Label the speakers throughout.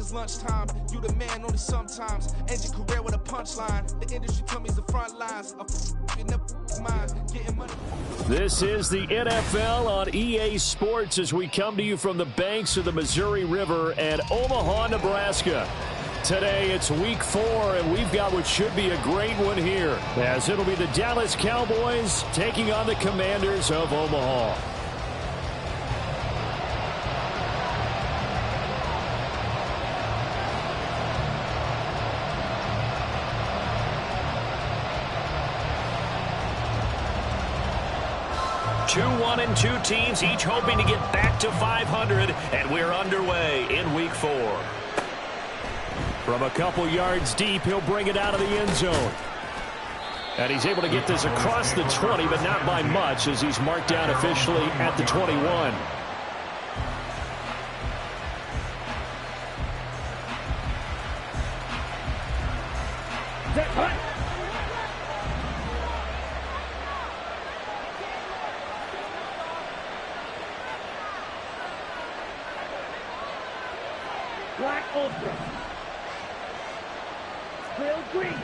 Speaker 1: it's lunchtime. You the man only sometimes. End your career with a punchline. The industry tell me it's the front lines. In the mind, getting money.
Speaker 2: This is the NFL on EA Sports as we come to you from the banks of the Missouri River at Omaha, Nebraska. Today it's week 4, and we've got what should be a great one here, as it'll be the Dallas Cowboys taking on the Commanders of Omaha. Two 1-2 teams, each hoping to get back to 500, and we're underway in week 4. From a couple yards deep, he'll bring it out of the end zone. And he's able to get this across the 20, but not by much, as he's marked down officially at the 21.
Speaker 3: Black Ultra. Real green.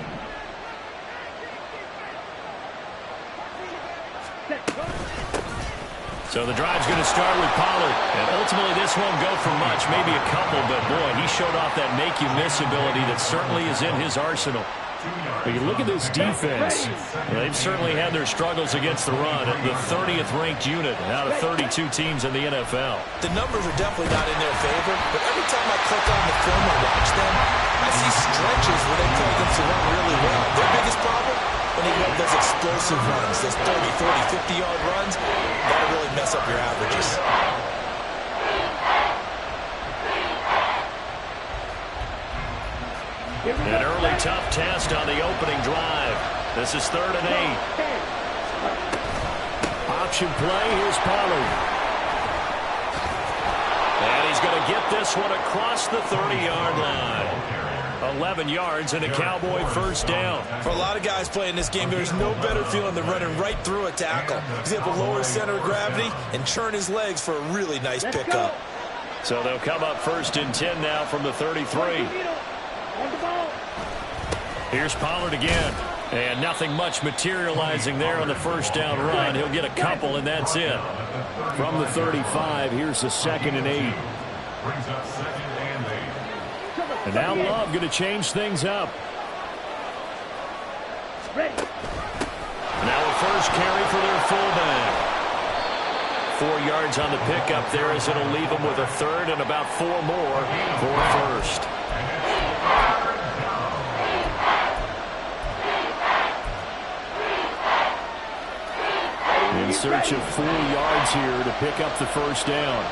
Speaker 2: So the drive's going to start with Pollard. And ultimately this won't go for much, maybe a couple, but boy, he showed off that make-you-miss ability that certainly is in his arsenal. But you look at this defense, they've certainly had their struggles against the run. The 30th ranked unit out of 32 teams in the NFL.
Speaker 4: The numbers are definitely not in their favor, but every time I click on the film and watch them, I see stretches where they play against the run really well. Their biggest problem, when they make those explosive runs, those 30, 40, 50-yard runs, that'll really mess up your averages.
Speaker 2: An early tough test on the opening drive. This is 3rd and 8. Option play, here's Pollard. And he's going to get this one across the 30-yard line. 11 yards and a Cowboy first down.
Speaker 4: For a lot of guys playing this game, there's no better feeling than running right through a tackle. He's able to lower his center of gravity and churn his legs for a really nice pickup.
Speaker 2: So they'll come up 1st and 10 now from the 33. Here's Pollard again. And nothing much materializing there on the first down run. He'll get a couple, and that's it. From the 35, here's the 2nd and 8. And now Love going to change things up. Now a first carry for their fullback. 4 yards on the pickup there, as it'll leave them with a 3rd and about 4 more for first. In search of 4 yards here to pick up the first down.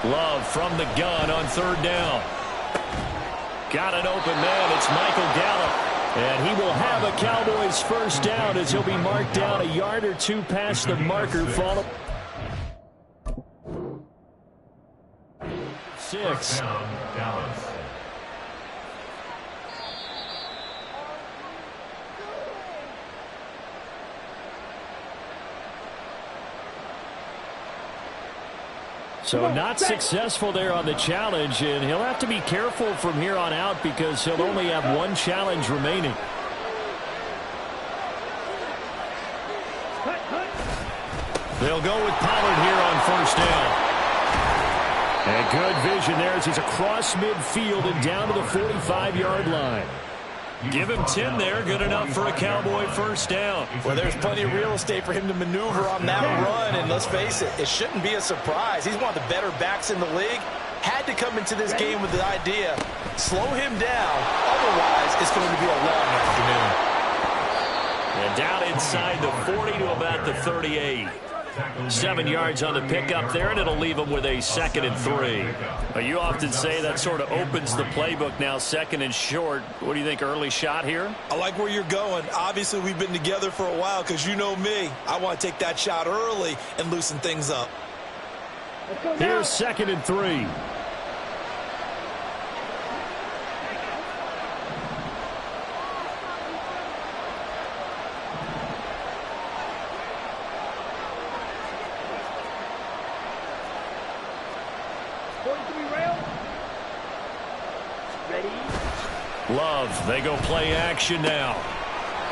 Speaker 2: Love from the gun on 3rd down. Got an open man. It's Michael Gallup. And he will have a Cowboys first down as he'll be marked down a yard or 2 past the marker. Follow 6. So not successful there on the challenge, and he'll have to be careful from here on out because he'll only have 1 challenge remaining. They'll go with Pollard here on first down. And good vision there as he's across midfield and down to the 45-yard line. Give him 10 there, good enough for a Cowboy first down.
Speaker 4: Well, there's plenty of real estate for him to maneuver on that run, and let's face it, it shouldn't be a surprise. He's one of the better backs in the league. Had to come into this game with the idea, slow him down, otherwise it's going to be a long afternoon.
Speaker 2: And down inside the 40 to about the 38. 7 yards on the pickup there, and it'll leave them with a 2nd and 3. You often say that sort of opens the playbook now, 2nd and short. What do you think, early shot here?
Speaker 4: I like where you're going. Obviously, we've been together for a while because you know me. I want to take that shot early and loosen things up.
Speaker 2: Here's 2nd and 3. Love, they go play action now.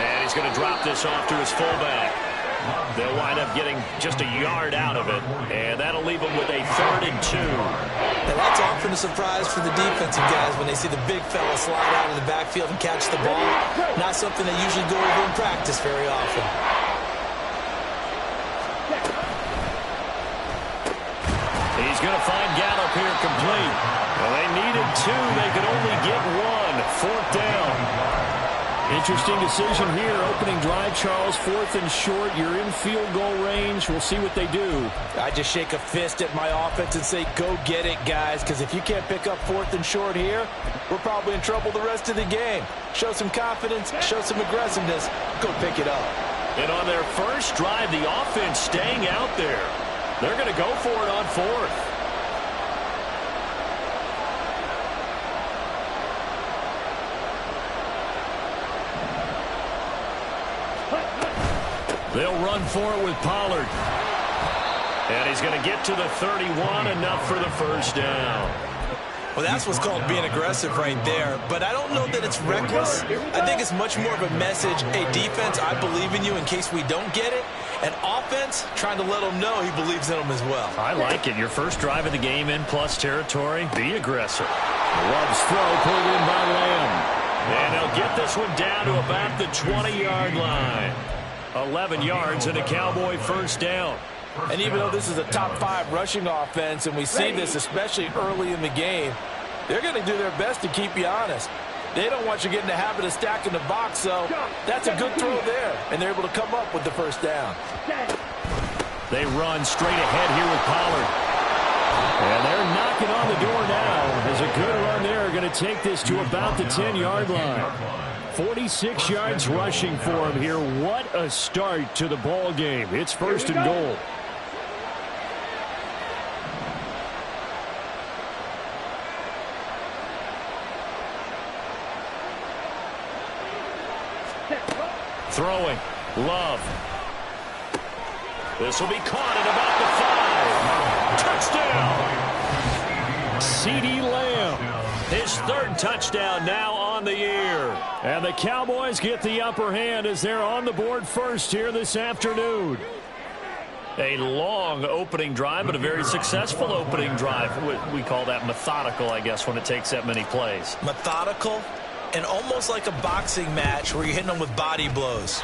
Speaker 2: And he's going to drop this off to his fullback. They'll wind up getting just a yard out of it, and that'll leave them with a 3rd and 2.
Speaker 4: Now that's often a surprise for the defensive guys when they see the big fella slide out of the backfield and catch the ball. Not something they usually go over in practice very often.
Speaker 2: He's going to find Gallup here complete. Well, they needed 2. They could only get 1. 4th down. Interesting decision here. Opening drive, Charles. 4th and short. You're in field goal range. We'll see what they do.
Speaker 4: I just shake a fist at my offense and say, go get it, guys, because if you can't pick up 4th and short here, we're probably in trouble the rest of the game. Show some confidence, show some aggressiveness, go pick it up.
Speaker 2: And on their first drive, the offense staying out there. They're going to go for it on 4th. They'll run for it with Pollard. And he's going to get to the 31, enough for the 1st down.
Speaker 4: Well, that's what's called being aggressive right there. But I don't know that it's reckless. I think it's much more of a message. Hey, defense, I believe in you in case we don't get it. And offense, trying to let him know he believes in them as well.
Speaker 2: I like it. Your first drive of the game in plus territory, be aggressive. Love's throw pulled in by Lamb. And they'll get this one down to about the 20-yard line. 11 yards and a Cowboy 1st down.
Speaker 4: And even though this is a top 5 rushing offense, and we see this especially early in the game, they're going to do their best to keep you honest. They don't want you getting the habit of stacking the box, so that's a good throw there. And they're able to come up with the 1st down.
Speaker 2: They run straight ahead here with Pollard. And they're knocking on the door now. There's a good run there. Going to take this to about the 10-yard line. 46 yards rushing for him here. What a start to the ball game. It's 1st and goal. Throwing. Love. This will be caught at about the 5. Touchdown. CeeDee Lamb. His 3rd touchdown now on the year. And the Cowboys get the upper hand as they're on the board first here this afternoon. A long opening drive, but a very successful opening drive. We call that methodical, I guess, when it takes that many plays.
Speaker 4: Methodical and almost like a boxing match where you're hitting them with body blows.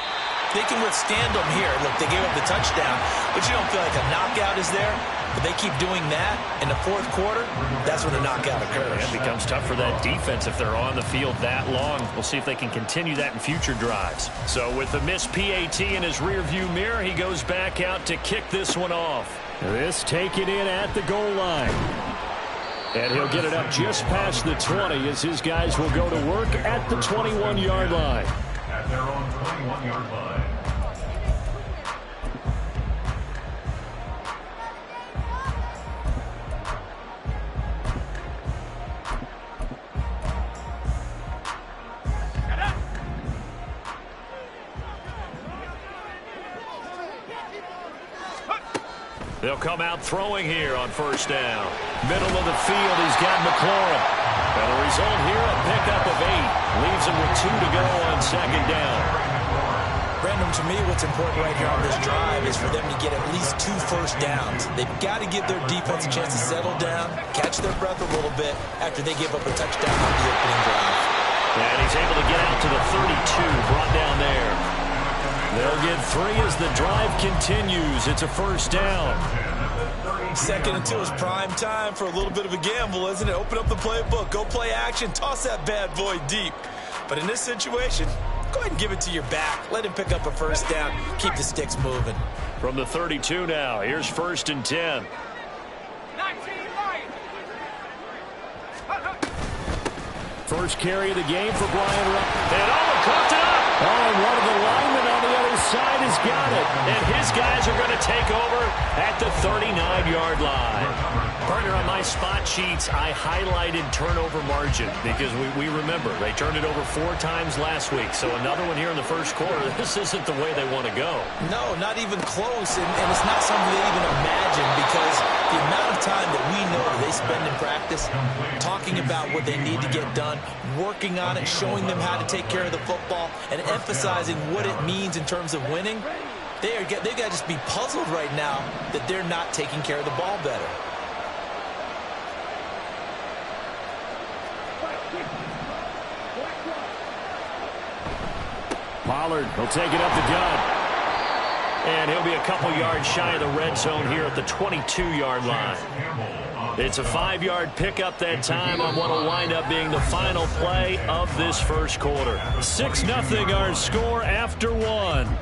Speaker 4: They can withstand them here. Look, they gave up the touchdown, but you don't feel like a knockout is there. But they keep doing that in the 4th quarter, that's when the knockout occurs.
Speaker 2: It becomes tough for that defense if they're on the field that long. We'll see if they can continue that in future drives. So with the missed PAT in his rearview mirror, he goes back out to kick this one off. This taken in at the goal line. And he'll get it up just past the 20 as his guys will go to work at the 21-yard line. At their own 21-yard line. They'll come out throwing here on 1st down. Middle of the field, he's got McLaurin. And the result here, a pickup of 8. Leaves him with 2 to go on 2nd down.
Speaker 4: Brandon, to me, what's important right here on this drive is for them to get at least 2 first downs. They've got to give their defense a chance to settle down, catch their breath a little bit after they give up a touchdown on the opening drive.
Speaker 2: And he's able to get out to the 32, brought down there. They'll get 3 as the drive continues. It's a 1st down.
Speaker 4: 2nd and 2 is prime time for a little bit of a gamble, isn't it? Open up the playbook, go play action, toss that bad boy deep. But in this situation, go ahead and give it to your back. Let him pick up a 1st down. Keep the sticks moving.
Speaker 2: From the 32 now, here's 1st and 10. First carry of the game for Brian Rowe. And caught it up. Oh, and one of the linemen on the other side has got it. And his guys are going to take over at the 39-yard line. Partner, on my spot sheets, I highlighted turnover margin because we remember they turned it over 4 times last week. So another one here in the first quarter. This isn't the way they want to go.
Speaker 4: No, not even close. And it's not something they even imagine because the amount of time that we know they spend in practice talking about what they need to get done, working on it, showing them how to take care of the football, and emphasizing what it means in terms of winning, they've got to just be puzzled right now that they're not taking care of the ball better.
Speaker 2: Pollard will take it up the gut. And he'll be a couple yards shy of the red zone here at the 22-yard line. It's a 5-yard pickup that time on what will wind up being the final play of this first quarter. 6-0 our score after 1.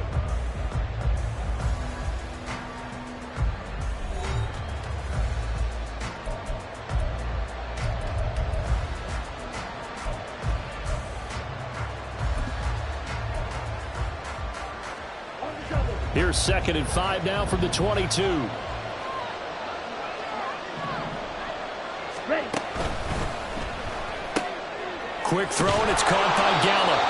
Speaker 2: Here's 2nd and 5 now from the 22.
Speaker 3: Ready.
Speaker 2: Quick throw, and it's caught by Gallup.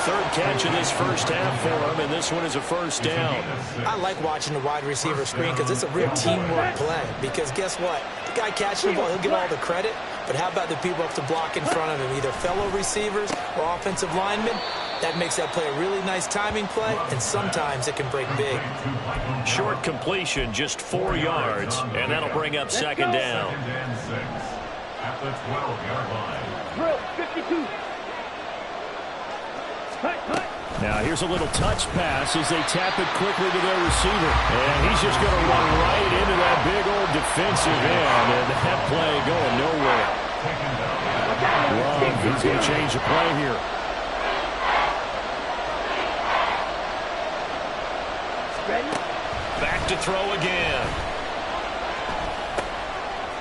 Speaker 2: 3rd catch of this first half for him, and this one is a first down.
Speaker 4: I like watching the wide receiver screen because it's a real teamwork play. Because guess what? The guy catching the ball, he'll get all the credit. But how about the people up to block in front of him, either fellow receivers or offensive linemen? That makes that play a really nice timing play, and sometimes it can break big.
Speaker 2: Short completion, just 4 yards, and that'll bring up 2nd down.
Speaker 5: At the 12-yard line.
Speaker 3: Drill 52. Cut.
Speaker 2: Now here's a little touch pass as they tap it quickly to their receiver. And he's just going to run right into that big old defensive end, and that play going nowhere. Love, he's going to change the play here. Back to throw again.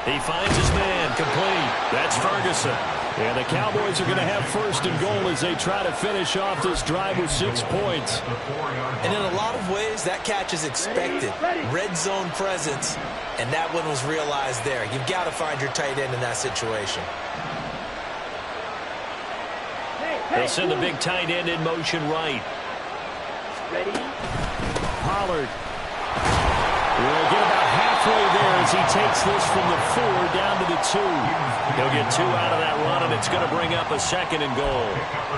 Speaker 2: He finds his man, complete. That's Ferguson. And the Cowboys are going to have 1st and goal as they try to finish off this drive with 6 points.
Speaker 4: And in a lot of ways, that catch is expected. Red zone presence, and that one was realized there. You've got to find your tight end in that situation.
Speaker 2: They'll send the big tight end in motion right.
Speaker 3: Ready.
Speaker 2: Pollard will get about halfway there as he takes this from the 4 down to the 2. He'll get 2 out of that run, and it's going to bring up a 2nd and goal.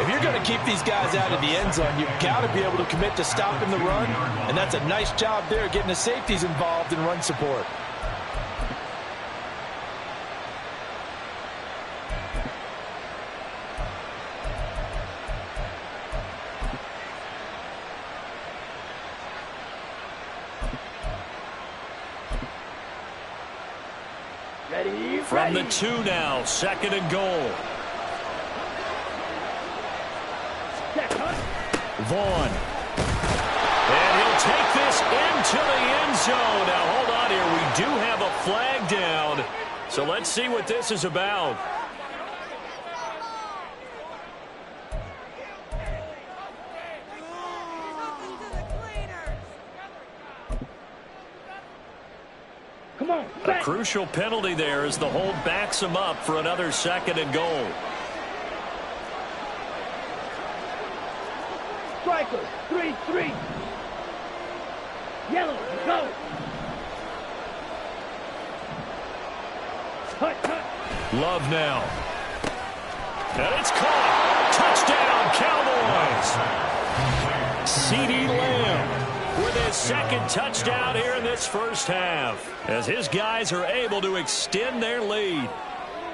Speaker 6: If you're going to keep these guys out of the end zone, you've got to be able to commit to stopping the run, and that's a nice job there getting the safeties involved in run support.
Speaker 2: From the 2 now, 2nd and goal. Vaughn. And he'll take this into the end zone. Now, hold on here. We do have a flag down. So let's see what this is about. A crucial penalty there as the hold backs him up for another 2nd and goal.
Speaker 3: Strikers, 3-3. Yellow, go. Cut.
Speaker 2: Love now. And it's caught. Touchdown, Cowboys. CeeDee Lamb with his 2nd touchdown here in this first half, as his guys are able to extend their lead.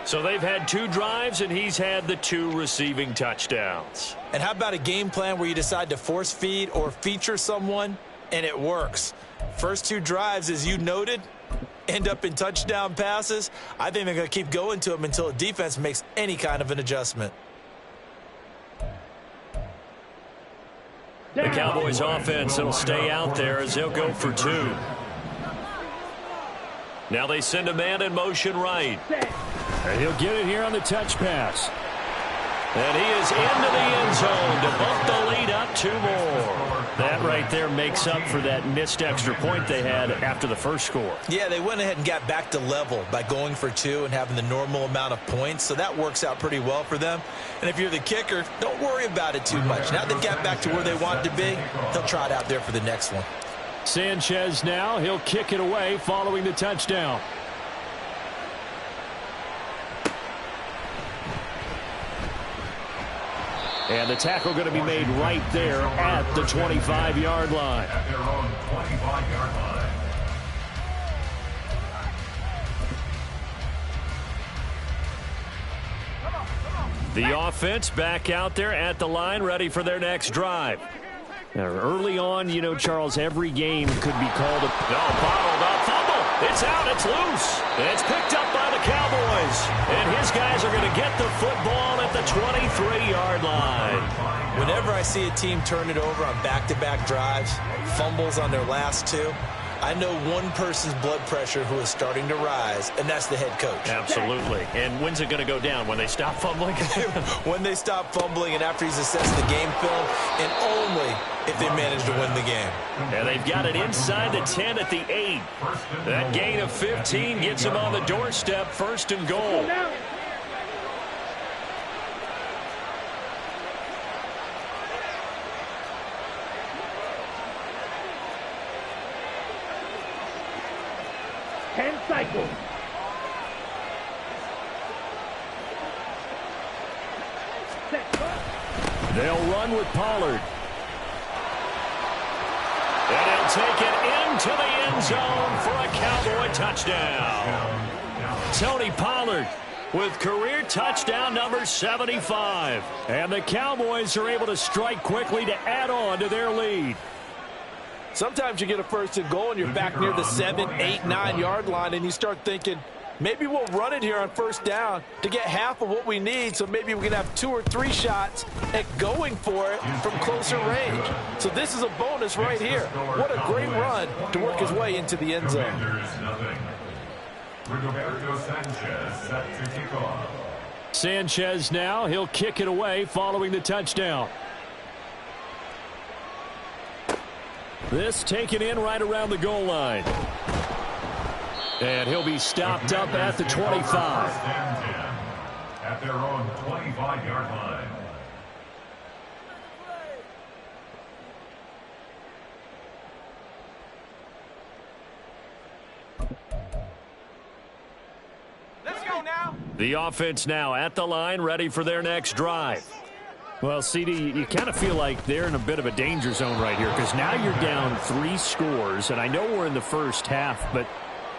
Speaker 2: So they've had 2 drives, and he's had the 2 receiving touchdowns.
Speaker 4: And how about a game plan where you decide to force feed or feature someone, and it works? First 2 drives, as you noted, end up in touchdown passes. I think they're going to keep going to them until the defense makes any kind of an adjustment.
Speaker 2: The Cowboys offense will stay out there as they'll go for 2. Now they send a man in motion right. And he'll get it here on the touch pass. And he is into the end zone to bump the lead up 2 more. That right there makes up for that missed extra point they had after the first score.
Speaker 6: Yeah, they went ahead and got back to level by going for 2 and having the normal amount of points, so that works out pretty well for them. And if you're the kicker, don't worry about it too much. Now they've got back to where they want to be, they'll try it out there for the next one.
Speaker 2: Sanchez now, he'll kick it away following the touchdown. And the tackle going to be made right there at the 25-yard line.
Speaker 5: At their own 25-yard line.
Speaker 2: The offense back out there at the line, ready for their next drive. Now, early on, you know, Charles, every game could be called a bottled up fumble. It's out. It's loose. It's picked up by the Cowboys. And his guys are going to get the football at the 23-yard line.
Speaker 6: Whenever I see a team turn it over on back-to-back drives, fumbles on their last 2, I know one person's blood pressure who is starting to rise, and that's the head coach.
Speaker 2: Absolutely. And when's it going to go down? When they stop fumbling?
Speaker 6: When they stop fumbling and after he's assessed the game film, and only if they manage to win the game.
Speaker 2: And they've got it inside the 10 at the 8. That gain of 15 gets them on the doorstep, 1st and goal.
Speaker 3: Cycles.
Speaker 2: They'll run with Pollard. And he'll take it into the end zone for a Cowboy touchdown. Tony Pollard with career touchdown number 75. And the Cowboys are able to strike quickly to add on to their lead.
Speaker 6: Sometimes you get a 1st and goal and you're back near the 7, 8, 9-yard line and you start thinking, maybe we'll run it here on 1st down to get half of what we need, so maybe we can have 2 or 3 shots at going for it from closer range. So this is a bonus right here. What a great run to work his way into the end zone.
Speaker 5: Rigoberto Sanchez set to kick off.
Speaker 2: Sanchez now, he'll kick it away following the touchdown. This taken in right around the goal line. And he'll be stopped up at the 25.
Speaker 5: At their own 25-yard line.
Speaker 1: Let's go now.
Speaker 2: The offense now at the line, ready for their next drive. Well, CD, you kind of feel like they're in a bit of a danger zone right here because now you're down 3 scores, and I know we're in the first half, but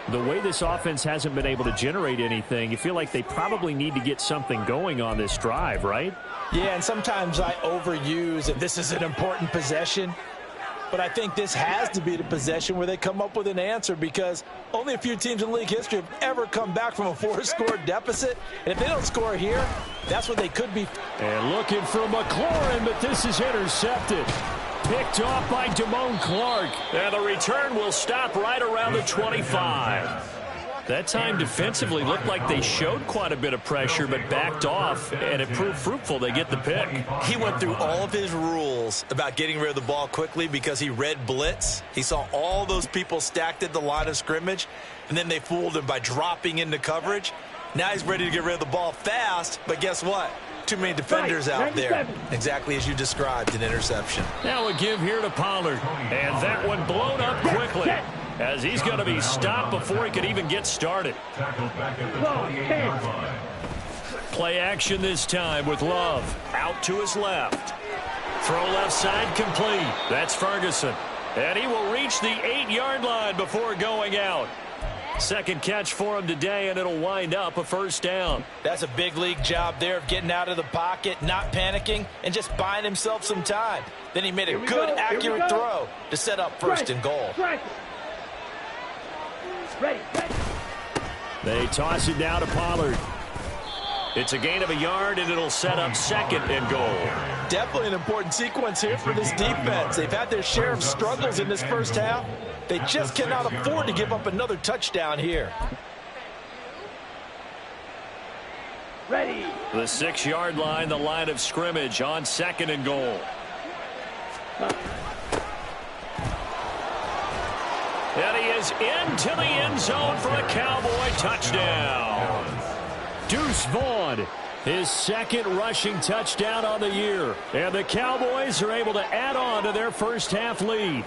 Speaker 2: the way this offense hasn't been able to generate anything, you feel like they probably need to get something going on this drive, right?
Speaker 6: Yeah, and sometimes I overuse that this is an important possession, but I think this has to be the possession where they come up with an answer because only a few teams in league history have ever come back from a 4-score deficit. And if they don't score here, that's what they could be.
Speaker 2: And looking for McLaurin, but this is intercepted. Picked off by Damone Clark. And the return will stop right around the 25. That time defensively looked like they showed quite a bit of pressure but backed off, and it proved fruitful. They get the pick.
Speaker 6: He went through all of his rules about getting rid of the ball quickly because he read blitz. He saw all those people stacked at the line of scrimmage, and then they fooled him by dropping into coverage. Now he's ready to get rid of the ball fast, but guess what? Too many defenders out there. Exactly as you described, an interception.
Speaker 2: Now a give here to Pollard, and that one blown up quickly as he's going to be stopped before he could even get started.
Speaker 5: Tackled back at the 28-yard line.
Speaker 2: Play action this time with Love out to his left. Throw left side complete. That's Ferguson. And he will reach the 8-yard line before going out. Second catch for him today, and it'll wind up a 1st down.
Speaker 6: That's a big league job there of getting out of the pocket, not panicking, and just buying himself some time. Then he made a good, accurate throw to set up 1st and goal.
Speaker 3: Ready.
Speaker 2: They toss it down to Pollard. It's a gain of a yard, and it'll set up 2nd and goal.
Speaker 6: Definitely an important sequence here for this defense. They've had their share of struggles in this first half. They just cannot afford to give up another touchdown here.
Speaker 3: Ready.
Speaker 2: The 6-yard line, the line of scrimmage on 2nd and goal. And he is into the end zone for a Cowboy touchdown. Deuce Vaughn, his second rushing touchdown on the year. And the Cowboys are able to add on to their first half lead.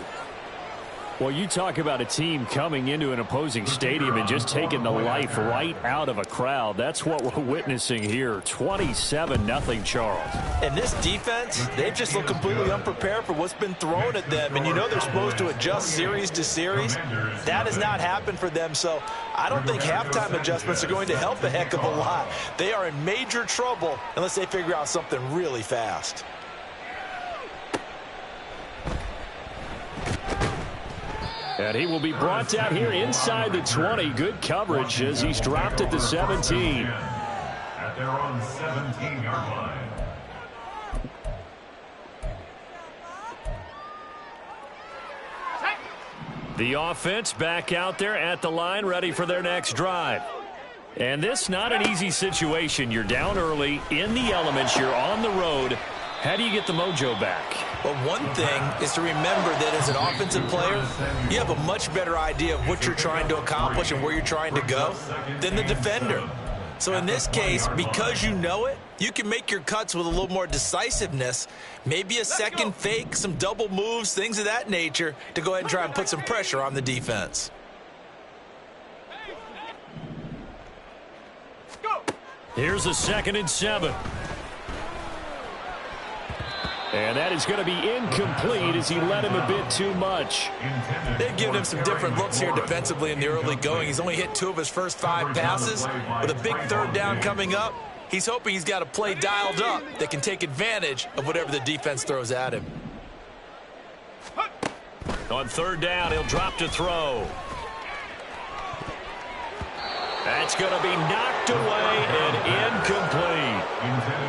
Speaker 2: Well, you talk about a team coming into an opposing stadium and just taking the life right out of a crowd. That's what we're witnessing here. 27-0, Charles.
Speaker 6: And this defense, they've just looked completely unprepared for what's been thrown at them. And you know they're supposed to adjust series to series. That has not happened for them. So I don't think halftime adjustments are going to help a heck of a lot. They are in major trouble unless they figure out something really fast.
Speaker 2: And he will be brought down here inside the 20. Good coverage as he's dropped at the 17.
Speaker 5: At their own 17-yard line.
Speaker 2: The offense back out there at the line, ready for their next drive. And this not an easy situation. You're down early, in the elements, you're on the road. How do you get the mojo back?
Speaker 6: Well, one thing is to remember that as an offensive player, you have a much better idea of what you're trying to accomplish and where you're trying to go than the defender. So in this case, because you know it, you can make your cuts with a little more decisiveness, maybe a second fake, some double moves, things of that nature, to go ahead and try and put some pressure on the defense.
Speaker 2: Here's a 2nd and 7. And that is going to be incomplete as he led him a bit too much.
Speaker 6: They've given him some different looks here defensively in the early going. He's only hit 2 of his first 5 passes. With a big 3rd down coming up, he's hoping he's got a play dialed up that can take advantage of whatever the defense throws at him.
Speaker 2: On 3rd down, he'll drop to throw. That's going to be knocked away and incomplete.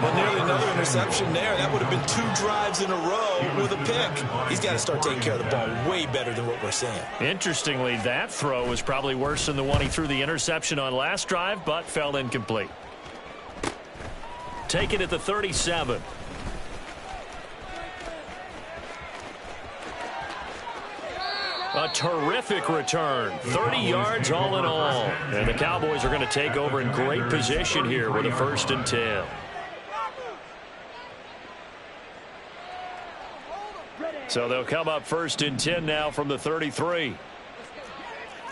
Speaker 6: Well, nearly another interception there. That would have been 2 drives in a row with a pick. He's got to start taking care of the ball way better than what we're seeing.
Speaker 2: Interestingly, that throw was probably worse than the one he threw the interception on last drive, but fell incomplete. Taken at the 37. A terrific return. 30 yards all in all. And the Cowboys are going to take over in great position here with a 1st and 10. So they'll come up 1st and 10 now from the 33.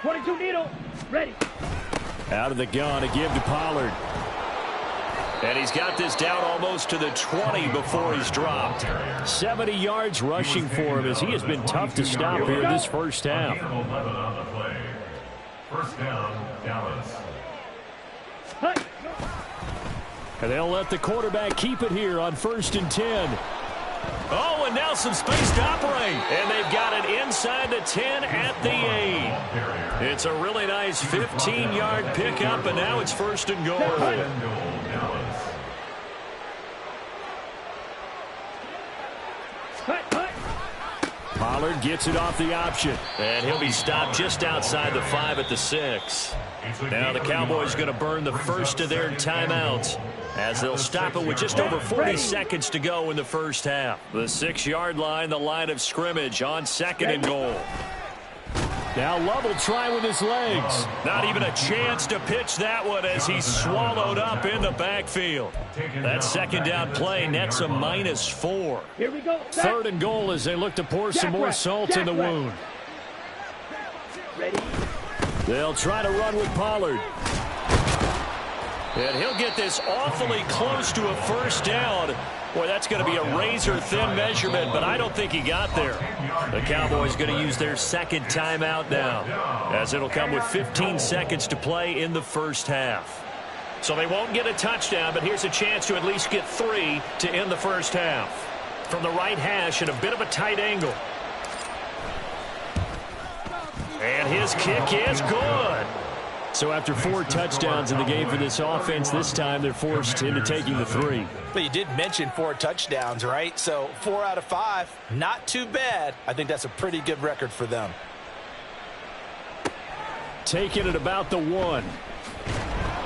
Speaker 3: 22 needle. Ready.
Speaker 2: Out of the gun, a give to Pollard. And he's got this down almost to the 20 before he's dropped. 70 yards rushing for him as he has been tough to stop here this first half.
Speaker 5: 11 on the play. 1st down, Dallas.
Speaker 2: And they'll let the quarterback keep it here on 1st and 10. Oh, and now some space to operate. And they've got it inside the 10 at the 8. It's a really nice 15-yard pickup, and now it's 1st and goal. Pollard gets it off the option. And he'll be stopped just outside the 5 at the 6. Now the Cowboys going to burn the first of their timeouts as they'll stop it with just over 40 seconds to go in the first half. The 6-yard line, the line of scrimmage on 2nd and goal. Now Love will try with his legs. Not even a chance to pitch that one as he's swallowed up in the backfield. That 2nd down play nets a -4.
Speaker 3: Here we go.
Speaker 2: 3rd and goal as they look to pour some more salt in the wound.
Speaker 3: Ready.
Speaker 2: They'll try to run with Pollard. And he'll get this awfully close to a 1st down. Boy, that's going to be a razor-thin measurement, but I don't think he got there. The Cowboys going to use their 2nd timeout now, as it'll come with 15 seconds to play in the first half. So they won't get a touchdown, but here's a chance to at least get 3 to end the first half. From the right hash at a bit of a tight angle. And his kick is good. So after 4 touchdowns in the game for this offense, this time they're forced into taking the 3.
Speaker 6: But you did mention 4 touchdowns, right? So 4 out of 5, not too bad. I think that's a pretty good record for them.
Speaker 2: Taking it about the 1.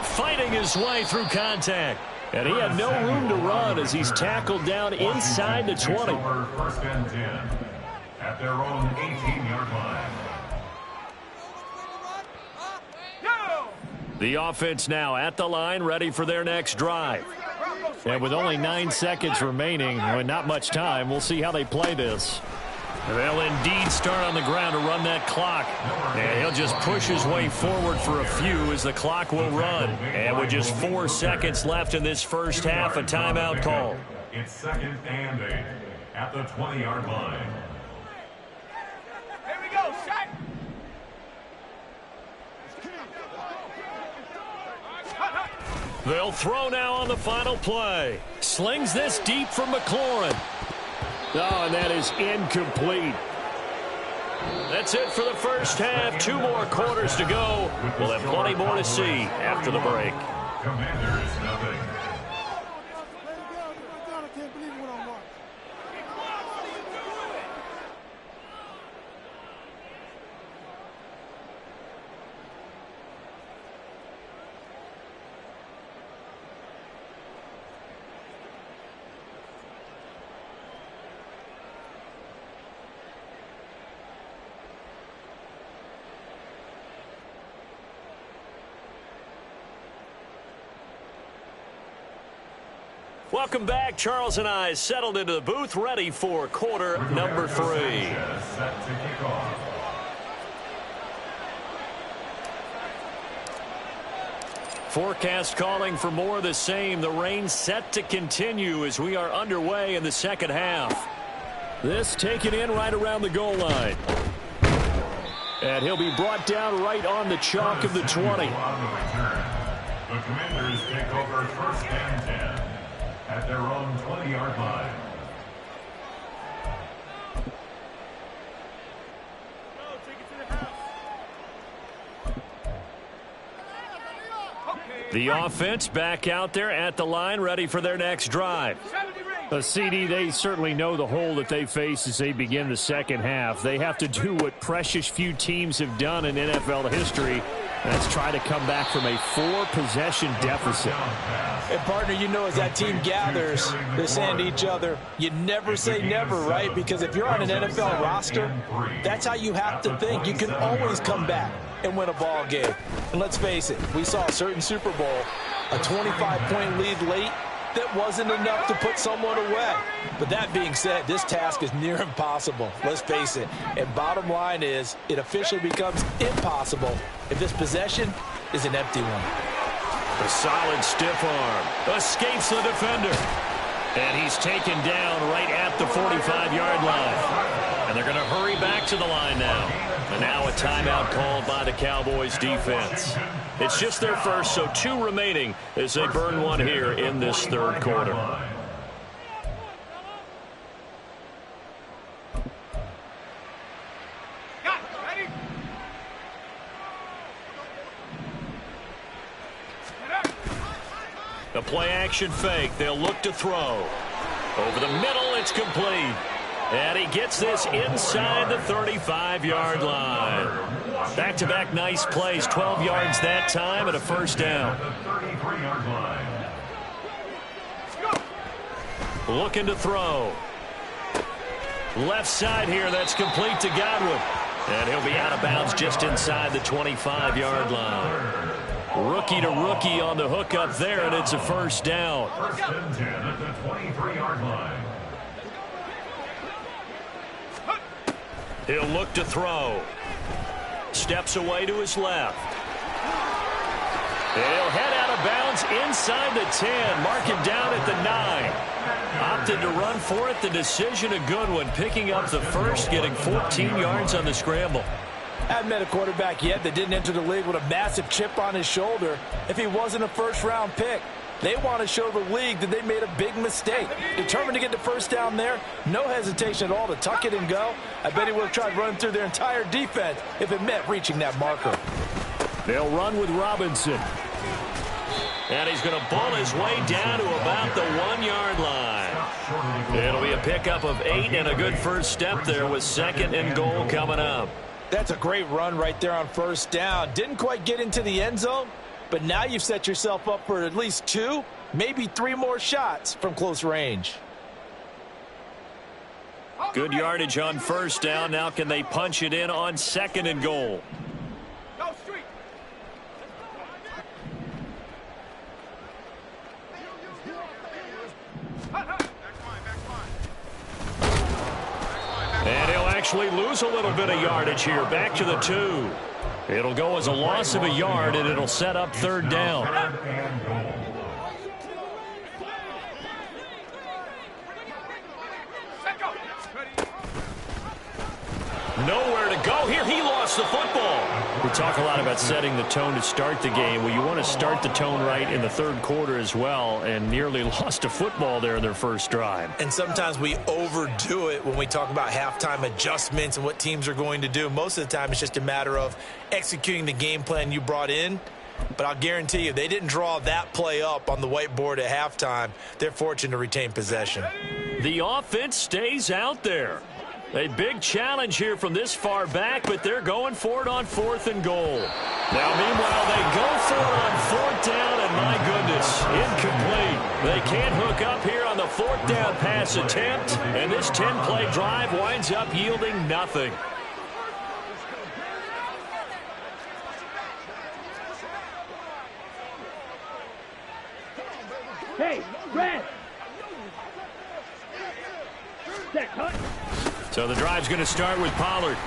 Speaker 2: Fighting his way through contact. And he had no room to run as he's tackled down inside the 20.
Speaker 5: 1st and 10 at their own 18-yard line.
Speaker 2: The offense now at the line, ready for their next drive. And with only 9 seconds remaining, not much time, we'll see how they play this. They'll indeed start on the ground to run that clock. And he'll just push his way forward for a few as the clock will run. And with just 4 seconds left in this first half, a timeout call.
Speaker 5: It's 2nd and 8 at the 20-yard line.
Speaker 3: Here we go, shot.
Speaker 2: They'll throw now on the final play. Slings this deep from McLaurin. Oh, and that is incomplete. That's it for the first half. 2 more quarters to go. We'll have plenty more to see after the break.
Speaker 5: Commanders nothing.
Speaker 2: Welcome back. Charles and I settled into the booth, ready for quarter number 3.
Speaker 5: Set to kick off.
Speaker 2: Forecast calling for more of the same. The rain set to continue as we are underway in the second half. This taken in right around the goal line. And he'll be brought down right on the chalk of the 20.
Speaker 5: On the return, the Commanders take over 1st and 10 at their own 20-yard line.
Speaker 2: The offense back out there at the line, ready for their next drive. CD, they certainly know the hole that they face as they begin the second half. They have to do what precious few teams have done in NFL history. That's try to come back from a 4-possession deficit.
Speaker 6: And, partner, you know, as that team gathers, they're saying to each other, you never say never, right? Because if you're on an NFL roster, that's how you have to think. You can always come back and win a ball game. And let's face it, we saw a certain Super Bowl, a 25-point lead late, that wasn't enough to put someone away. But that being said, this task is near impossible. Let's face it. And bottom line is, it officially becomes impossible if this possession is an empty one.
Speaker 2: A solid stiff arm. Escapes the defender. And he's taken down right at the 45-yard line. And they're going to hurry back to the line now. And now a timeout called by the Cowboys defense. It's just their first, so 2 remaining as they burn one here in this third quarter. The play-action fake. They'll look to throw. Over the middle, it's complete. And he gets this inside the 35-yard line. Back-to-back nice plays. 12 yards that time and a first down. Looking to throw. Left side here. That's complete to Godwin. And he'll be out of bounds just inside the 25-yard line. Rookie to rookie on the hook up there, and it's a first down.
Speaker 5: 1st and 10 at the 23-yard line.
Speaker 2: He'll look to throw. Steps away to his left. He'll head out of bounds inside the 10. Mark him down at the 9. Opted to run for it. The decision a good one. Picking up the first, getting 14 yards on the scramble.
Speaker 6: Haven't met a quarterback yet that didn't enter the league with a massive chip on his shoulder if he wasn't a first-round pick. They want to show the league that they made a big mistake. Determined to get the first down there, no hesitation at all to tuck it and go. I bet he would have tried running through their entire defense if it meant reaching that marker.
Speaker 2: They'll run with Robinson. And he's going to bull his way down to about the 1-yard line. It'll be a pickup of 8 and a good first step there with 2nd and goal coming up.
Speaker 6: That's a great run right there on first down. Didn't quite get into the end zone, but now you've set yourself up for at least 2, maybe 3 more shots from close range.
Speaker 2: Good yardage on first down. Now can they punch it in on 2nd and goal? actually lose a little bit of yardage here. Back to the 2. It'll go as a loss of a yard, and it'll set up 3rd down. Nowhere to go here. He lost the football. We talk a lot about setting the tone to start the game. Well, you want to start the tone right in the 3rd quarter as well, and nearly lost a football there in their first drive.
Speaker 4: And sometimes we overdo it when we talk about halftime adjustments and what teams are going to do. Most of the time, it's just a matter of executing the game plan you brought in. But I'll guarantee you, they didn't draw that play up on the whiteboard at halftime. They're fortunate to retain possession.
Speaker 2: The offense stays out there. A big challenge here from this far back, but they're going for it on 4th and goal. Now, meanwhile, they go for it on 4th down, and my goodness, incomplete. They can't hook up here on the 4th down pass attempt, and this 10-play drive winds up yielding nothing.
Speaker 3: Hey, Red! Set, cut!
Speaker 2: So the drive's going to start with Pollard.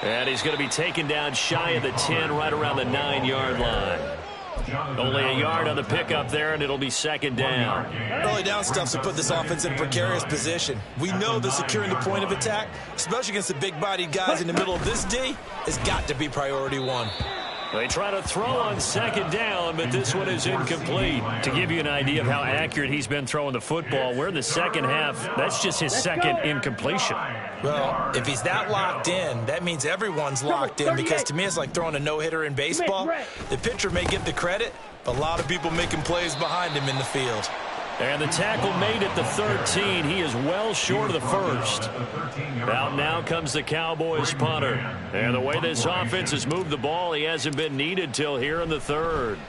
Speaker 2: And he's going to be taken down shy of the 10, right around the 9-yard line. Only a yard on the pickup there, and it'll be 2nd down.
Speaker 4: Early down stuff's to put this offense in a precarious position. We know that securing the point of attack, especially against the big-bodied guys in the middle of this D, has got to be priority 1.
Speaker 2: They try to throw on 2nd down, but this one is incomplete. To give you an idea of how accurate he's been throwing the football, we're in the second half. That's just his 2nd incompletion.
Speaker 4: Well, if he's that locked in, that means everyone's locked in, because to me it's like throwing a no-hitter in baseball. The pitcher may get the credit, but a lot of people making plays behind him in the field.
Speaker 2: And the tackle made at the 13. He is well short of the 1st. Out now comes the Cowboys punter. And the way this offense has moved the ball, he hasn't been needed till here in the 3rd.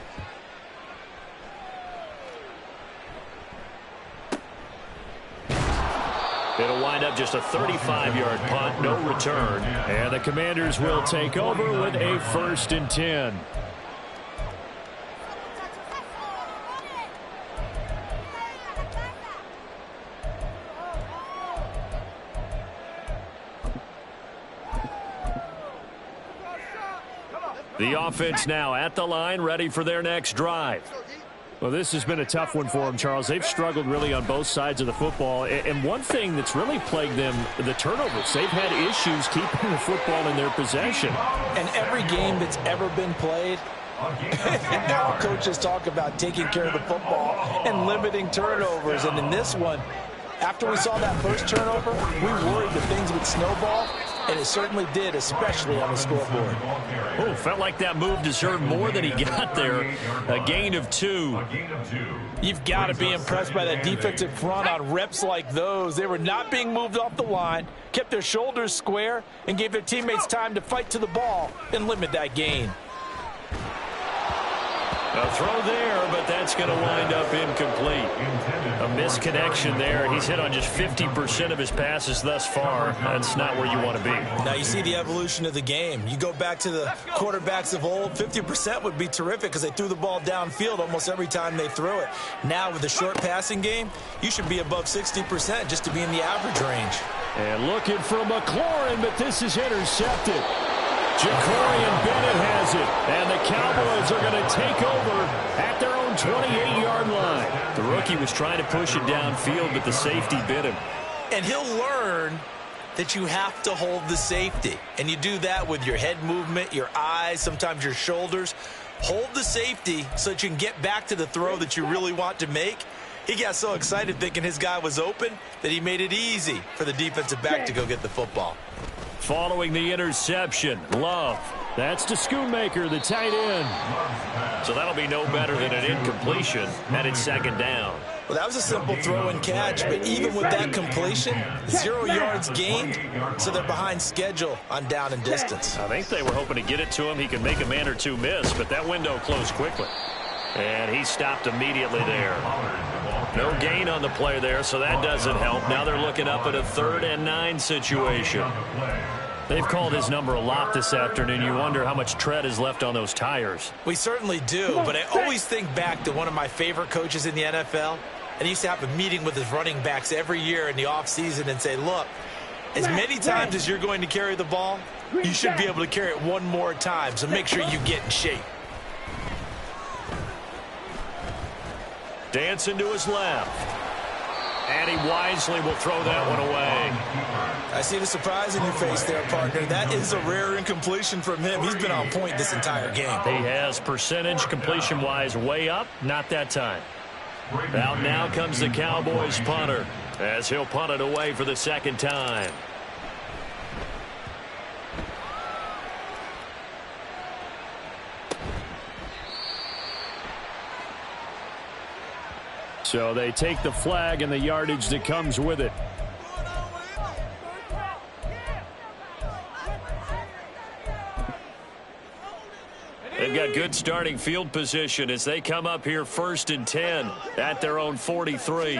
Speaker 2: It'll wind up just a 35-yard punt, no return. And the Commanders will take over with a 1st and 10. The offense now at the line, ready for their next drive. Well, this has been a tough one for them, Charles. They've struggled really on both sides of the football. And one thing that's really plagued them, the turnovers. They've had issues keeping the football in their possession.
Speaker 4: And every game that's ever been played, now coaches talk about taking care of the football and limiting turnovers. And in this one, after we saw that first turnover, we worried that things would snowball. And it certainly did, especially on the scoreboard.
Speaker 2: Oh, felt like that move deserved more than he got there. A gain of 2.
Speaker 6: You've got to be impressed by that defensive front on reps like those. They were not being moved off the line, kept their shoulders square, and gave their teammates time to fight to the ball and limit that gain.
Speaker 2: A throw there, but that's going to wind up incomplete. A misconnection there. He's hit on just 50% of his passes thus far. That's not where you want to be.
Speaker 4: Now you see the evolution of the game. You go back to the quarterbacks of old, 50% would be terrific because they threw the ball downfield almost every time they threw it. Now with the short passing game, you should be above 60% just to be in the average range.
Speaker 2: And looking for McLaurin, but this is intercepted. Jacorian Bennett has it, and the Cowboys are going to take over at their own 28-yard line. The rookie was trying to push it downfield, but the safety bit him.
Speaker 4: And he'll learn that you have to hold the safety. And you do that with your head movement, your eyes, sometimes your shoulders. Hold the safety so that you can get back to the throw that you really want to make. He got so excited thinking his guy was open that he made it easy for the defensive back to go get the football.
Speaker 2: Following the interception, Love. That's to Schoonmaker, the tight end. So that'll be no better than an incompletion, and it's 2nd down.
Speaker 4: Well, that was a simple throw and catch, but even with that completion, 0 yards gained, so they're behind schedule on down and distance.
Speaker 2: I think they were hoping to get it to him. He could make a man or two miss, but that window closed quickly. And he stopped immediately there. No gain on the play there, so that doesn't help. Now they're looking up at a 3rd and 9 situation. They've called his number a lot this afternoon. You wonder how much tread is left on those tires.
Speaker 4: We certainly do, but I always think back to one of my favorite coaches in the NFL, and he used to have a meeting with his running backs every year in the offseason and say, look, As many times as you're going to carry the ball, you should be able to carry it one more time, so make sure you get in shape.
Speaker 2: Dancing to his left. And he wisely will throw that one away.
Speaker 4: I see the surprise in your face there, partner. That is a rare incompletion from him. He's been on point this entire game.
Speaker 2: He has percentage completion-wise way up. Not that time. Out now comes the Cowboys punter as he'll punt it away for the second time. So they take the flag and the yardage that comes with it. They've got good starting field position as they come up here 1st and 10 at their own 43.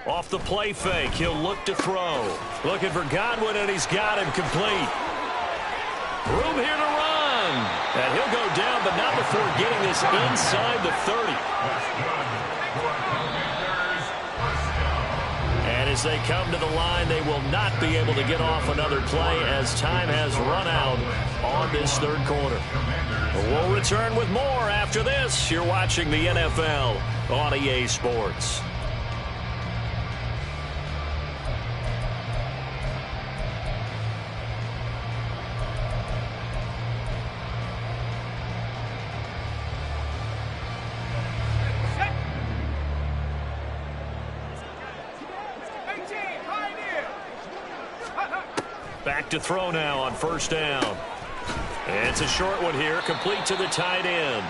Speaker 2: Off the play fake, he'll look to throw. Looking for Godwin, and he's got him complete. Room here to run. And he'll go down, but not before getting this inside the 30. And as they come to the line, they will not be able to get off another play as time has run out on this third quarter. We'll return with more after this. You're watching the NFL on EA Sports. Back to throw now on 1st down. It's a short one here, complete to the tight end.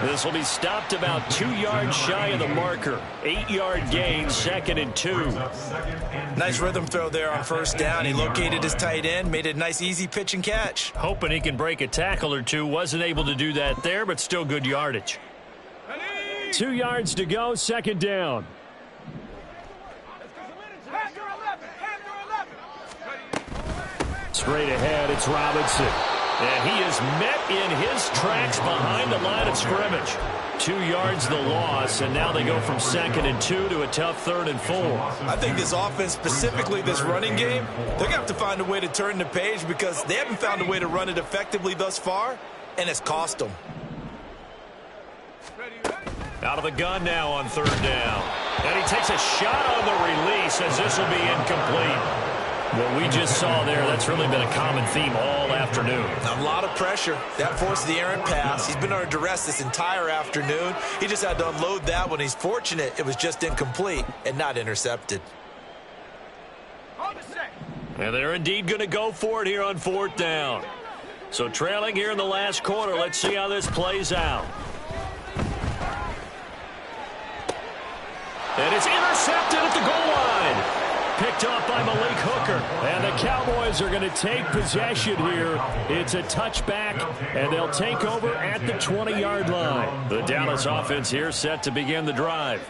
Speaker 2: This will be stopped about 2 yards shy of the marker. 8-yard gain, 2nd and 2.
Speaker 4: Nice rhythm throw there on 1st down. He located his tight end, made a nice easy pitch and catch.
Speaker 2: Hoping he can break a tackle or two. Wasn't able to do that there, but still good yardage. 2 yards to go, 2nd down. Straight ahead, it's Robinson. And he is met in his tracks behind the line of scrimmage. 2 yards the loss, and now they go from 2nd and 2 to a tough 3rd and 4.
Speaker 4: I think this offense, specifically this running game, they're going to have to find a way to turn the page because they haven't found a way to run it effectively thus far, and it's cost them.
Speaker 2: Out of the gun now on 3rd down. And he takes a shot on the release as this will be incomplete. What we just saw there, that's really been a common theme all afternoon.
Speaker 4: A lot of pressure. That forced the errant pass. He's been under duress this entire afternoon. He just had to unload that one. He's fortunate it was just incomplete and not intercepted.
Speaker 2: And they're indeed going to go for it here on 4th down. So trailing here in the last quarter. Let's see how this plays out. And it's intercepted at the goal line. Picked off by Malik Hooker. And the Cowboys are going to take possession here. It's a touchback, and they'll take over at the 20-yard line. The Dallas offense here set to begin the drive.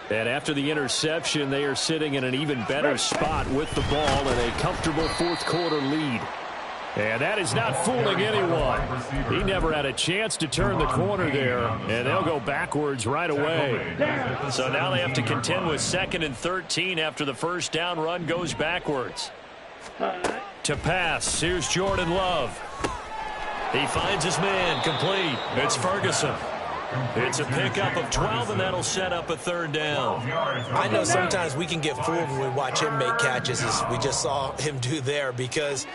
Speaker 2: And after the interception, they are sitting in an even better spot with the ball and a comfortable 4th quarter lead. And that is not fooling anyone. He never had a chance to turn the corner there, and they'll go backwards right away. So now they have to contend with 2nd and 13 after the 1st down run goes backwards. To pass, here's Jordan Love. He finds his man, complete. It's Ferguson. It's a pickup of 12, and that'll set up a 3rd down.
Speaker 4: I know sometimes we can get fooled when we watch him make catches, as we just saw him do there, because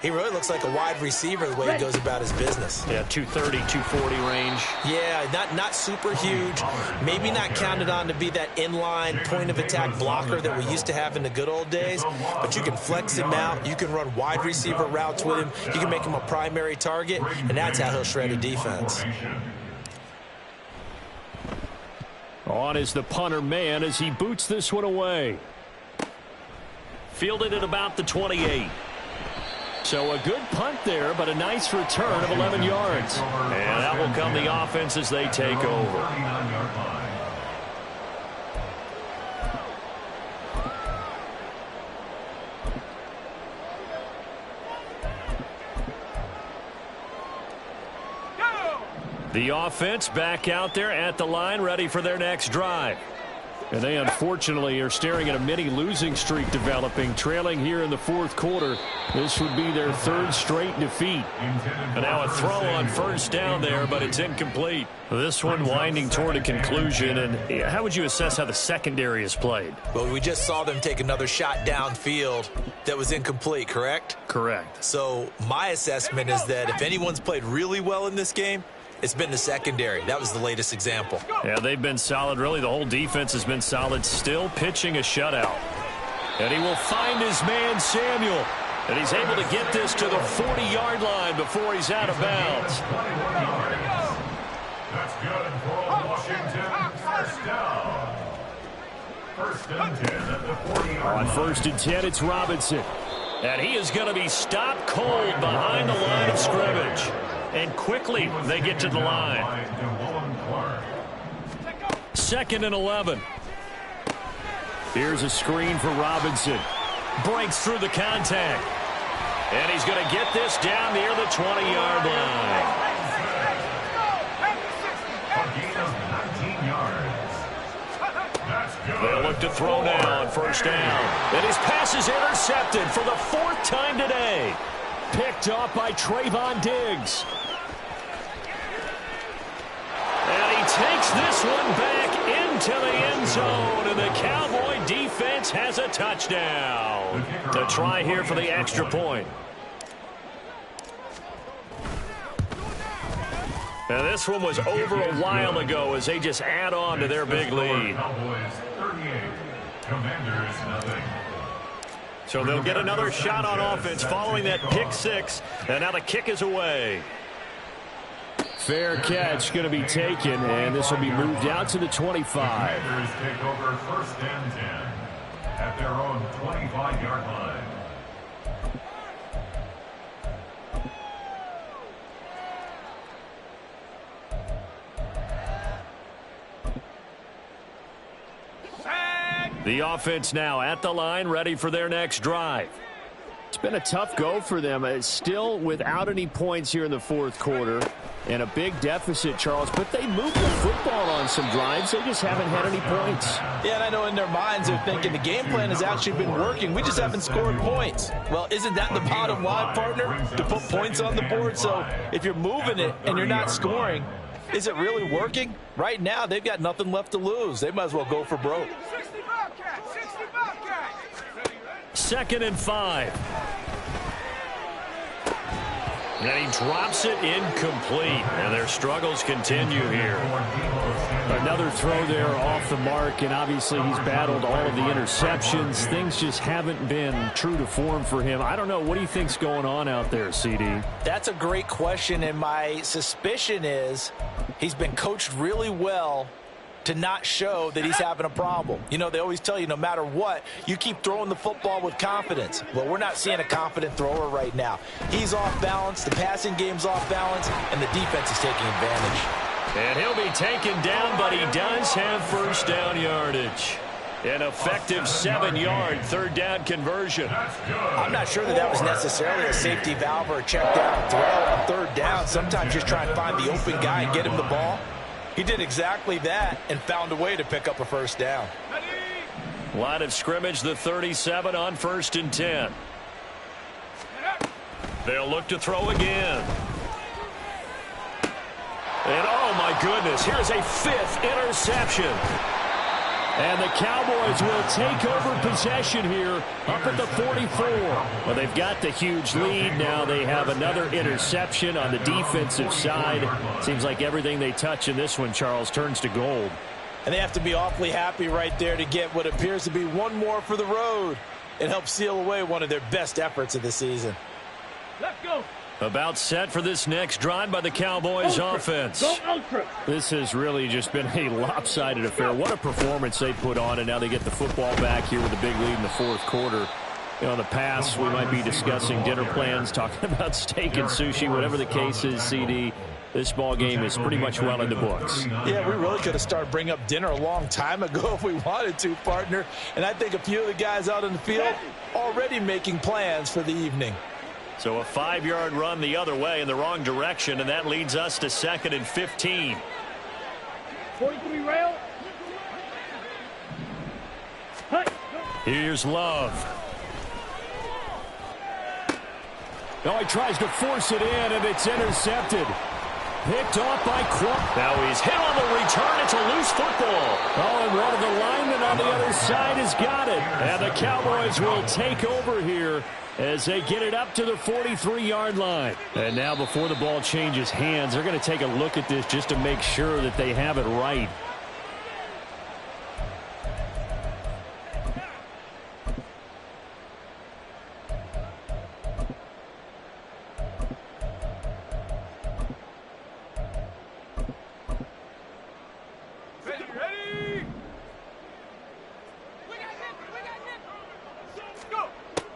Speaker 4: he really looks like a wide receiver the way he goes about his business.
Speaker 2: Yeah, 230, 240 range.
Speaker 4: Yeah, not super huge. Maybe not counted on to be that inline point-of-attack blocker that we used to have in the good old days. But you can flex him out. You can run wide receiver routes with him. You can make him a primary target, and that's how he'll shred a defense.
Speaker 2: On is the punter man as he boots this one away. Fielded at about the 28. So a good punt there, but a nice return of 11 yards. And that will come the offense as they take over. The offense back out there at the line, ready for their next drive. And they unfortunately are staring at a mini losing streak developing, trailing here in the fourth quarter. This would be their third straight defeat. And now a throw on first down there, but it's incomplete. This one winding toward a conclusion. And how would you assess how the secondary has played?
Speaker 4: Well, we just saw them take another shot downfield that was incomplete, correct?
Speaker 2: Correct.
Speaker 4: So my assessment is that if anyone's played really well in this game, it's been the secondary. That was the latest example.
Speaker 2: Yeah, they've been solid. Really, the whole defense has been solid. Still pitching a shutout. And he will find his man, Samuel. And he's able to get this to the 40-yard line before he's out of bounds.
Speaker 5: 21 yards. That's good for Washington. First down. First and 10 at the 40-yard line.
Speaker 2: On first and 10, it's Robinson. And he is going to be stopped cold behind the line of scrimmage. And quickly they get to the line. Second and 11. Here's a screen for Robinson. Breaks through the contact. And he's going to get this down near the 20-yard line.
Speaker 5: A gain of 19 yards. That's good.
Speaker 2: They'll look to throw now on first down. And his pass is intercepted for the fourth time today. Picked off by Trayvon Diggs. And he takes this one back into the end zone, and the Cowboy defense has a touchdown to try here for the extra point. And this one was over a while ago as they just add on to their big lead.
Speaker 5: Cowboys 38, Commanders nothing.
Speaker 2: So they'll get another shot on offense following that pick six, and now the kick is away. Fair catch going to be taken, and this will be moved out to the 25.
Speaker 5: Commanders take over first and 10 at their own 25-yard line.
Speaker 2: The offense now at the line, ready for their next drive. It's been a tough go for them. It's still without any points here in the fourth quarter. And a big deficit, Charles. But they moved the football on some drives. They just haven't had any points.
Speaker 6: Yeah, and I know in their minds they're thinking the game plan has actually been working. We just haven't scored points. Well, isn't that the bottom line, partner? To put points on the board. So if you're moving it and you're not scoring, is it really working? Right now, they've got nothing left to lose. They might as well go for broke.
Speaker 2: 2nd and 5. And he drops it incomplete. And their struggles continue here. Another throw there off the mark, and obviously he's battled all of the interceptions. Things just haven't been true to form for him. I don't know. What do you think's going on out there, CD?
Speaker 6: That's a great question, and my suspicion is he's been coached really well to not show that he's having a problem. You know, they always tell you no matter what, you keep throwing the football with confidence. Well, we're not seeing a confident thrower right now. He's off balance, the passing game's off balance, and the defense is taking advantage.
Speaker 2: And he'll be taken down, but he does have first down yardage. An effective 7-yard third down conversion.
Speaker 6: I'm not sure that was necessarily a safety valve or a check down throw on third down. Sometimes just try and find the open guy and get him the ball. He did exactly that and found a way to pick up a first down.
Speaker 2: Line of scrimmage, the 37 on 1st and 10. They'll look to throw again. And oh my goodness, here's a 5th interception. And the Cowboys will take over possession here up at the 44. Well, they've got the huge lead. Now they have another interception on the defensive side. Seems like everything they touch in this one, Charles, turns to gold.
Speaker 6: And they have to be awfully happy right there to get what appears to be one more for the road. It helps seal away one of their best efforts of the season.
Speaker 3: Let's go.
Speaker 2: About set for this next drive by the Cowboys offense.
Speaker 3: Go ultra.
Speaker 2: This has really just been a lopsided affair. What a performance they put on, and now they get the football back here with a big lead in the fourth quarter. You know, in the past, we might be discussing dinner plans, talking about steak and sushi, whatever the case is, CD. This ball game is pretty much well in the books.
Speaker 6: Yeah, we really could have started bringing up dinner a long time ago if we wanted to, partner. And I think a few of the guys out in the field already making plans for the evening.
Speaker 2: So a 5-yard run the other way in the wrong direction, and that leads us to 2nd and 15.
Speaker 3: 43 rail.
Speaker 2: Here's Love. Now he tries to force it in, and it's intercepted. Picked off by Clark. Now he's hit on the return. It's a loose football. Oh, and one of the linemen on the other side has got it. And the Cowboys will take over here as they get it up to the 43-yard line. And now before the ball changes hands, they're going to take a look at this just to make sure that they have it right.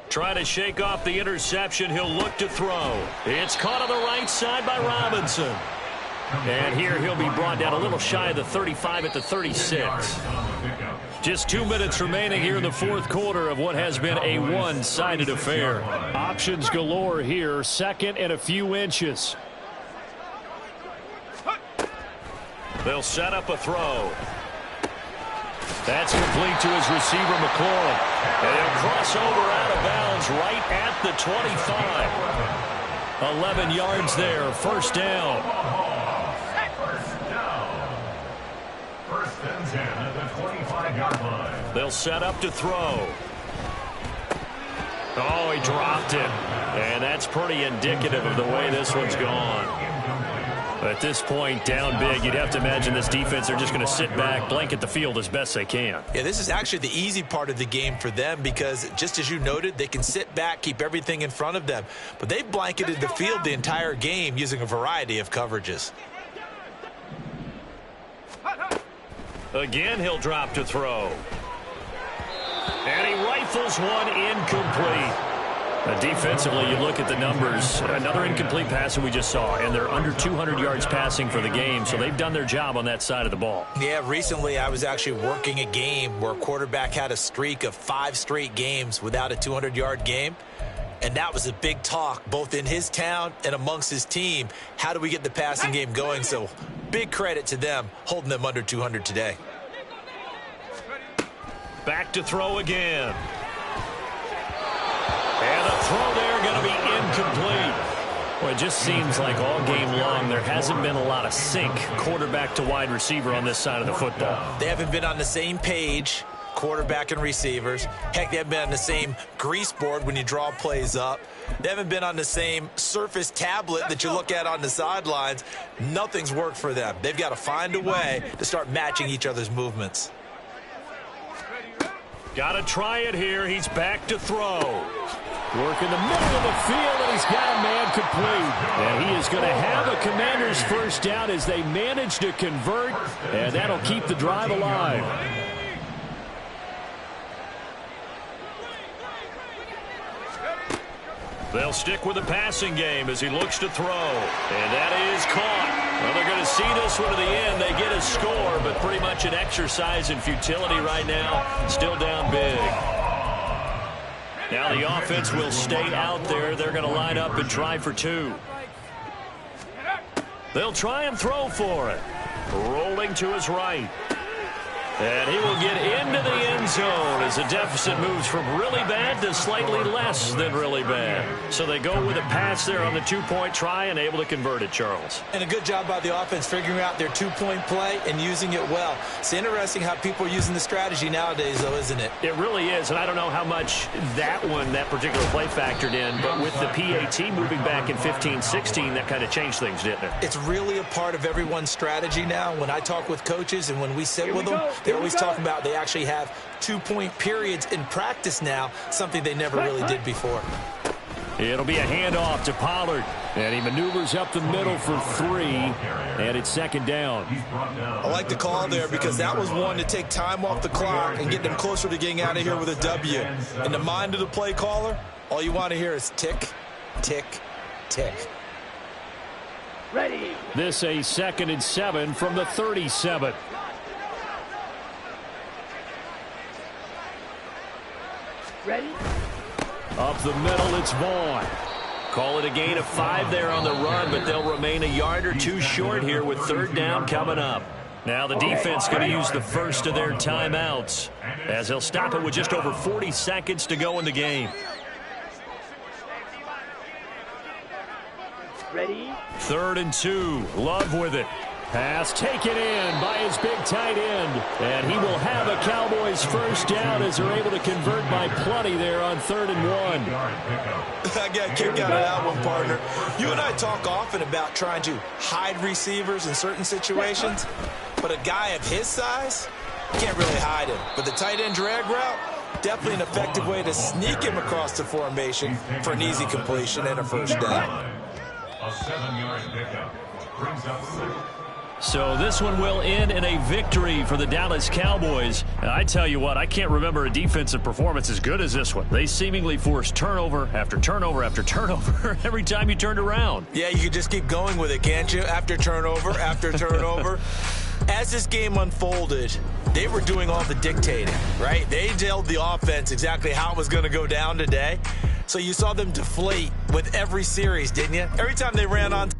Speaker 2: Trying to shake off the interception. He'll look to throw. It's caught on the right side by Robinson. And here he'll be brought down a little shy of the 35 at the 36. Just 2 minutes remaining here in the fourth quarter of what has been a one-sided affair. Options galore here. Second and a few inches. They'll set up a throw. That's complete to his receiver, McLaurin. And he'll cross over out of bounds right at the 25. 11 yards there, first down.
Speaker 5: First and 10 at the 25-yard line.
Speaker 2: They'll set up to throw. Oh, he dropped it. And that's pretty indicative of the way this one's gone. At this point, down big, you'd have to imagine this defense, they're just going to sit back, blanket the field as best they can.
Speaker 4: Yeah, this is actually the easy part of the game for them because, just as you noted, they can sit back, keep everything in front of them. But they've blanketed the field the entire game using a variety of coverages.
Speaker 2: Again, he'll drop to throw. And he rifles one incomplete. Defensively, you look at the numbers. Another incomplete pass that we just saw, and they're under 200 yards passing for the game, so they've done their job on that side of the ball.
Speaker 4: Yeah, recently I was actually working a game where a quarterback had a streak of 5 straight games without a 200-yard game, and that was a big talk both in his town and amongst his team. How do we get the passing game going? So big credit to them holding them under 200 today.
Speaker 2: Back to throw again. And the throw there going to be incomplete. Well, it just seems like all game long there hasn't been a lot of sync quarterback to wide receiver on this side of the football.
Speaker 4: They haven't been on the same page, quarterback and receivers. Heck, they haven't been on the same grease board when you draw plays up. They haven't been on the same Surface tablet that you look at on the sidelines. Nothing's worked for them. They've got to find a way to start matching each other's movements.
Speaker 2: Got to try it here. He's back to throw. Work in the middle of the field, and he's got a man complete. And he is going to have a Commanders first down as they manage to convert, and that'll keep the drive alive. They'll stick with the passing game as he looks to throw. And that is caught. Well, they're going to see this one to the end. They get a score, but pretty much an exercise in futility right now. Still down big. Now the offense will stay out there. They're going to line up and try for 2. They'll try and throw for it. Rolling to his right. And he will get into the end zone as the deficit moves from really bad to slightly less than really bad. So they go with a pass there on the 2-point try and able to convert it, Charles.
Speaker 4: And a good job by the offense figuring out their 2-point play and using it well. It's interesting how people are using the strategy nowadays, though, isn't it?
Speaker 2: It really is, and I don't know how much that particular play factored in, but with the PAT moving back in 15-16, that kind of changed things, didn't it?
Speaker 4: It's really a part of everyone's strategy now. When I talk with coaches and when we sit with them, they always talk about they actually have 2-point periods in practice now, something they never really did before.
Speaker 2: It'll be a handoff to Pollard, and he maneuvers up the middle for 3, and it's second down.
Speaker 4: I like the call there because that was one to take time off the clock and get them closer to getting out of here with a W. In the mind of the play caller, all you want to hear is tick, tick, tick.
Speaker 3: Ready.
Speaker 2: This a 2nd and 7 from the 37.
Speaker 3: Ready.
Speaker 2: Up the middle, it's Vaughn. Call it a gain of 5 there on the run, but they'll remain a yard or 2 short here with 3rd down coming up. Now the defense going to use the first of their timeouts as they'll stop it with just over 40 seconds to go in the game.
Speaker 3: Ready?
Speaker 2: 3rd and 2. Love with it. Pass taken in by his big tight end. And he will have a Cowboys first down as they're able to convert by plenty there on 3rd and 1.
Speaker 4: I got a kick out of that one, partner. You and I talk often about trying to hide receivers in certain situations, but a guy of his size, you can't really hide him. But the tight end drag route, definitely an effective way to sneak him across the formation for an easy completion and a first down.
Speaker 5: A 7-yard pickup brings up 6.
Speaker 2: So this one will end in a victory for the Dallas Cowboys. And I tell you what, I can't remember a defensive performance as good as this one. They seemingly forced turnover after turnover after turnover every time you turned around.
Speaker 4: Yeah, you could just keep going with it, can't you? After turnover, after turnover. As this game unfolded, they were doing all the dictating, right? They told the offense exactly how it was going to go down today. So you saw them deflate with every series, didn't you? Every time they ran on